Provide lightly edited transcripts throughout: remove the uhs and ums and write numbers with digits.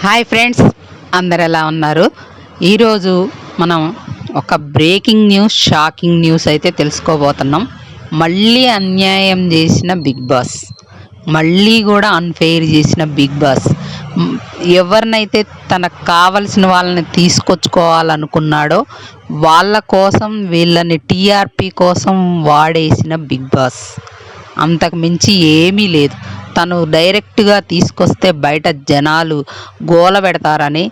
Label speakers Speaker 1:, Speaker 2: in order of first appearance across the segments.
Speaker 1: Hi friends, అందరు ఎలా ఉన్నారు? ఈరోజు మనం ఒక బ్రేకింగ్ న్యూస్, షాకింగ్ న్యూస్ అయితే తెలుసుకోబోతున్నాం. మళ్ళీ అన్యాయం చేసిన బిగ్ బాస్, మళ్ళీ కూడా అన్ఫెయిర్ చేసిన బిగ్ బాస్ ఎవరినైతే తనకు కావలసిన వాళ్ళని తీసుకొచ్చుకోవాలనుకున్నాడో వాళ్ళ కోసం వీళ్ళని టీఆర్పీ కోసం వాడేసిన బిగ్ బాస్. అంతకు మించి ఏమీ లేదు. తను డైరెక్ట్గా తీసుకొస్తే బయట జనాలు గోల పెడతారని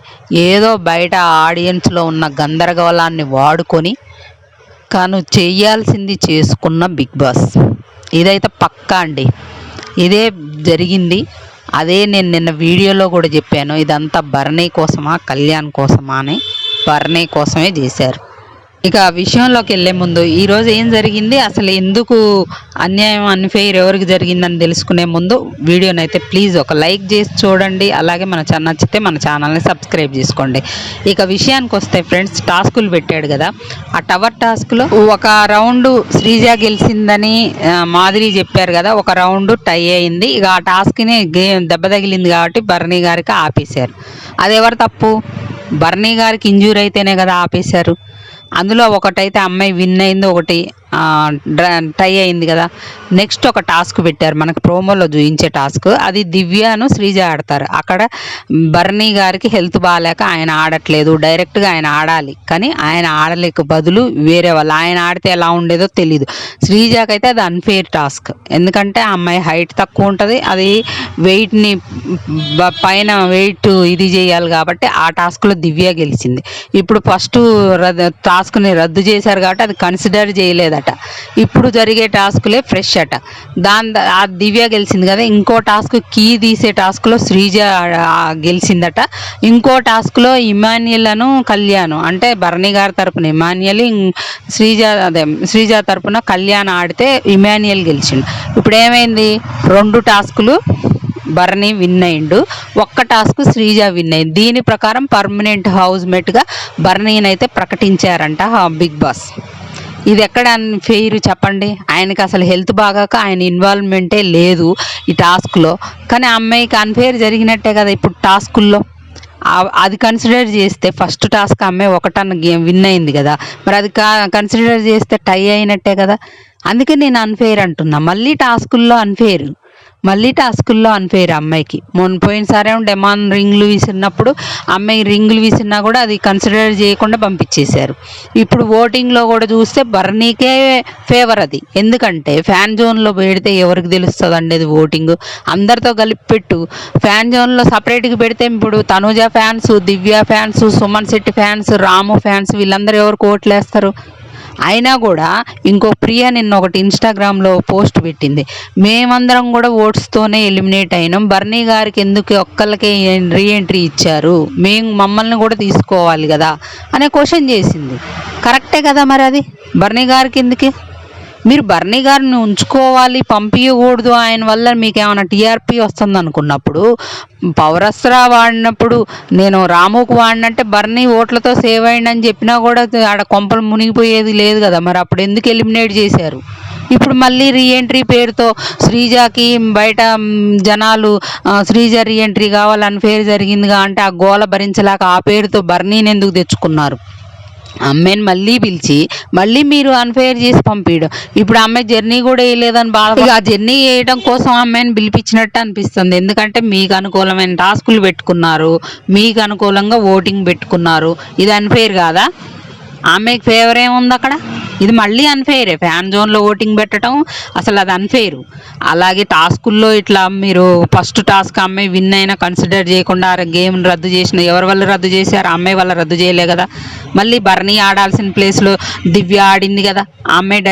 Speaker 1: ఏదో బయట ఆడియన్స్లో ఉన్న గందరగోళాన్ని వాడుకొని తను చేయాల్సింది చేసుకున్న బిగ్ బాస్. ఇదైతే పక్కా అండి, ఇదే జరిగింది. అదే నేను నిన్న వీడియోలో కూడా చెప్పాను, ఇదంతా భరణి కోసమా కళ్యాణ్ కోసమా అని. భరణి కోసమే చేశారు. ఇక విషయంలోకి వెళ్ళే ముందు ఈరోజు ఏం జరిగింది, అసలు ఎందుకు అన్యాయం అన్ఫెయిర్ ఎవరికి జరిగిందని తెలుసుకునే ముందు వీడియోని అయితే ప్లీజ్ ఒక లైక్ చేసి చూడండి. అలాగే మన నచ్చితే మన ఛానల్ని సబ్స్క్రైబ్ చేసుకోండి. ఇక విషయానికి వస్తే ఫ్రెండ్స్, టాస్కులు పెట్టాడు కదా, ఆ టవర్ టాస్క్లో ఒక రౌండ్ శ్రీజ గెలిచిందని మాధురి చెప్పారు కదా, ఒక రౌండ్ టై అయింది. ఇక ఆ టాస్క్ని దెబ్బ తగిలింది కాబట్టి భరణి గారికి ఆపేశారు. అది ఎవరు తప్పు? భరణి గారికి ఇంజూరీ అయితేనే కదా ఆపేశారు. అందులో ఒకటైతే అమ్మాయి విన్ అయింది, ఒకటి టై అయింది కదా. నెక్స్ట్ ఒక టాస్క్ పెట్టారు మనకు ప్రోమోలో చూపించే టాస్క్, అది దివ్యను శ్రీజ ఆడతారు. అక్కడ భరణి గారికి హెల్త్ బాగాలేక ఆయన ఆడట్లేదు, డైరెక్ట్గా ఆయన ఆడాలి కానీ ఆయన ఆడలేక బదులు వేరే వాళ్ళు ఆయన ఆడితే ఎలా ఉండేదో తెలీదు. శ్రీజకైతే అది అన్ఫెయిర్ టాస్క్, ఎందుకంటే ఆ అమ్మాయి హైట్ తక్కువ ఉంటుంది, అది వెయిట్ని పైన వెయిట్ ఇది చేయాలి కాబట్టి ఆ టాస్క్లో దివ్య గెలిచింది. ఇప్పుడు ఫస్ట్ టాస్క్ని రద్దు చేశారు కాబట్టి అది కన్సిడర్ చేయలేదట. ఇప్పుడు జరిగే టాస్క్లే ఫ్రెష్ అట. ఆ దివ్య గెలిచింది కదా. ఇంకో టాస్క్ కీ తీసే టాస్క్లో శ్రీజ గెలిచిందట. ఇంకో టాస్క్లో ఇమాన్యులను కళ్యాణ్, అంటే భరణి గారి తరపున ఇమాన్యుల్, శ్రీజ తరపున కళ్యాణ్ ఆడితే ఇమాన్యుల్ గెలిచిండు. ఇప్పుడు ఏమైంది, 2 టాస్కులు భరణి విన్ అయిండు, ఒక్క టాస్క్ శ్రీజ విన్ అయింది. దీని ప్రకారం పర్మనెంట్ హౌస్ మేట్గా భరణిని అయితే ప్రకటించారంట బిగ్ బాస్. ఇది ఎక్కడ ఫెయిర్ చెప్పండి? ఆయనకి అసలు హెల్త్ బాగాక ఆయన ఇన్వాల్వ్మెంటే లేదు ఈ టాస్క్లో, కానీ అమ్మాయికి అన్ఫెయిర్ జరిగినట్టే కదా ఇప్పుడు టాస్కుల్లో. అది కన్సిడర్ చేస్తే ఫస్ట్ టాస్క్ అమ్మాయి ఒకటన్న గేమ్ విన్ అయింది కదా, మరి అది కన్సిడర్ చేస్తే టై అయినట్టే కదా. అందుకే నేను అన్ఫెయిర్ అంటున్నా. మళ్ళీ టాస్కుల్లో అన్ఫెయిర్ అమ్మాయికి. పోయినసారి డెమాన్ రింగులు విసిరినప్పుడు అమ్మాయి రింగులు విసిరినా కూడా అది కన్సిడర్ చేయకుండా పంపించేశారు. ఇప్పుడు ఓటింగ్లో కూడా చూస్తే భరణికే ఫేవర్ అది, ఎందుకంటే ఫ్యాన్ జోన్లో పెడితే ఎవరికి తెలుస్తుందండి అది ఓటింగ్. అందరితో కలిపి పెట్టు, ఫ్యాన్ జోన్లో సపరేట్గా పెడితే ఇప్పుడు తనుజ ఫ్యాన్స్, దివ్య ఫ్యాన్స్, సుమన్ శెట్టి ఫ్యాన్స్, రాము ఫ్యాన్స్ వీళ్ళందరూ ఎవరికి ఓట్లు వేస్తారు? అయినా కూడా ఇంకో ప్రియ నిన్న ఒకటి ఇన్స్టాగ్రామ్లో పోస్ట్ పెట్టింది, మేమందరం కూడా ఓట్స్తోనే ఎలిమినేట్ అయినాం, భరణి గారికి ఎందుకు ఒక్కళ్ళకే రీఎంట్రీ ఇచ్చారు, మమ్మల్ని కూడా తీసుకోవాలి కదా అనే క్వశ్చన్ చేసింది. కరెక్టే కదా మరి, అది భరణి గారికి ఎందుకు? మీరు భరణి గారిని ఉంచుకోవాలి, పంపించకూడదు, ఆయన వల్ల మీకు ఏమైనా టీఆర్పీ వస్తుంది అనుకున్నప్పుడు, పౌరస్త్ర వాడినప్పుడు నేను రాముకు వాడినంటే భరణి ఓట్లతో సేవ్ అయ్యండి అని చెప్పినా కూడా ఆడ కొంపలు మునిగిపోయేది లేదు కదా. మరి అప్పుడు ఎందుకు ఎలిమినేట్ చేశారు? ఇప్పుడు మళ్ళీ రీఎంట్రీ పేరుతో శ్రీజకి బయట జనాలు శ్రీజ రీఎంట్రీ కావాలి, అన్ఫెయిర్ జరిగిందిగా అంటే ఆ గోల భరించలేక ఆ పేరుతో భరణిని ఎందుకు తెచ్చుకున్నారు? అమ్మాయిని మళ్ళీ పిలిచి మళ్ళీ మీరు అన్ఫెయిర్ చేసి పంపించడం. ఇప్పుడు అమ్మాయి జర్నీ కూడా వేయలేదని బాధ. ఆ జర్నీ వేయడం కోసం అమ్మాయిని పిలిపించినట్టు అనిపిస్తుంది, ఎందుకంటే మీకు అనుకూలమైన టాస్కులు పెట్టుకున్నారు, మీకు అనుకూలంగా ఓటింగ్ పెట్టుకున్నారు. ఇది అన్ఫెయిర్ కాదా? ఆమెకి ఫేవర్ ఏముంది అక్కడ? ఇది మళ్ళీ అన్ఫెయిరే. ఫ్యాన్ జోన్లో ఓటింగ్ పెట్టడం అసలు అది అన్ఫెయిర్. అలాగే టాస్కుల్లో ఇట్లా మీరు ఫస్ట్ టాస్క్ అమ్మాయి విన్ అయినా కన్సిడర్ చేయకుండా గేమ్ని రద్దు చేసిన, ఎవరి వల్ల రద్దు చేశారు? అమ్మాయి వల్ల రద్దు చేయలే కదా. మళ్ళీ భరణి ఆడాల్సిన ప్లేస్లో దివ్య ఆడింది కదా, ఆ అమ్మాయి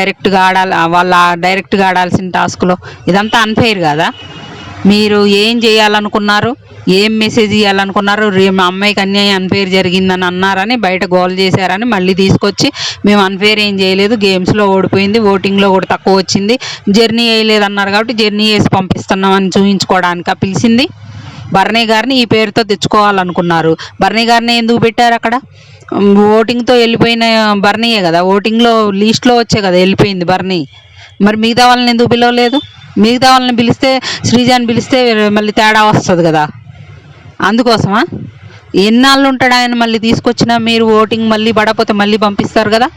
Speaker 1: డైరెక్ట్గా ఆడాల్సిన టాస్క్లో. ఇదంతా అన్ఫెయిర్ కదా. మీరు ఏం చేయాలనుకున్నారు, ఏం మెసేజ్ ఇవ్వాలనుకున్నారు? మా అమ్మాయికి అన్యాయం అన్ఫెయిర్ జరిగిందని అన్నారని బయట గోల్ చేశారని మళ్ళీ తీసుకొచ్చి మేము అన్ఫెయిర్ ఏం చేయలేదు, గేమ్స్లో ఓడిపోయింది, ఓటింగ్లో కూడా తక్కువ వచ్చింది, జర్నీ వేయలేదు అన్నారు కాబట్టి జర్నీ వేసి పంపిస్తున్నామని చూపించుకోవడానికి పిలిచింది. భరణి గారిని ఈ పేరుతో తెచ్చుకోవాలనుకున్నారు. భరణి గారిని ఎందుకు పెట్టారు అక్కడ? ఓటింగ్తో వెళ్ళిపోయిన భరణియే కదా, ఓటింగ్లో లీస్ట్లో వచ్చే కదా వెళ్ళిపోయింది భరణి. మరి మిగతా వాళ్ళని ఎందుకు పిలవలేదు? మిగతా వాళ్ళని పిలిస్తే, శ్రీజాని పిలిస్తే మళ్ళీ తేడా వస్తుంది కదా. అందుకోసమా? ఎన్నాళ్ళు ఉంటాడు ఆయన? మళ్ళీ తీసుకొచ్చినా మీరు ఓటింగ్ మళ్ళీ పడకపోతే మళ్ళీ పంపిస్తారు కదా.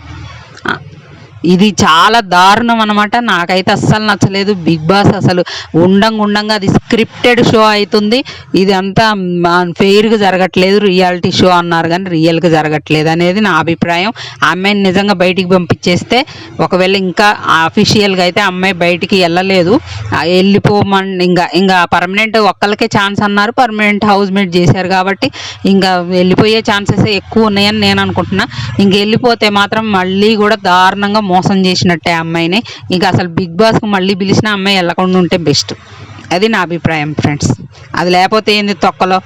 Speaker 1: ఇది చాలా దారుణం అనమాట. నాకైతే అస్సలు నచ్చలేదు బిగ్ బాస్. అసలు ఉండంగా అది స్క్రిప్టెడ్ షో అవుతుంది. ఇది అంతా ఫెయిర్గా జరగట్లేదు. రియాలిటీ షో అన్నారు కానీ రియల్గా జరగట్లేదు అనేది నా అభిప్రాయం. ఆ అమ్మాయిని నిజంగా బయటికి పంపించేస్తే, ఒకవేళ ఇంకా అఫీషియల్గా అయితే అమ్మాయి బయటికి వెళ్ళలేదు, వెళ్ళిపోమని ఇంకా పర్మనెంట్ ఒక్కళ్ళకే ఛాన్స్ అన్నారు, పర్మనెంట్ హౌస్ మేట్ చేశారు కాబట్టి ఇంకా వెళ్ళిపోయే ఛాన్సెస్ ఎక్కువ ఉన్నాయని నేను అనుకుంటున్నా. ఇంక వెళ్ళిపోతే మాత్రం మళ్ళీ కూడా దారుణంగా మోసం చేసినట్టే అమ్మాయిని. ఇంకా అసలు బిగ్ బాస్కి మళ్ళీ పిలిచిన అమ్మాయి వెళ్ళకుండా ఉంటే బెస్ట్. అది నా అభిప్రాయం ఫ్రెండ్స్. అది లేకపోతే ఏంది తొక్కలో.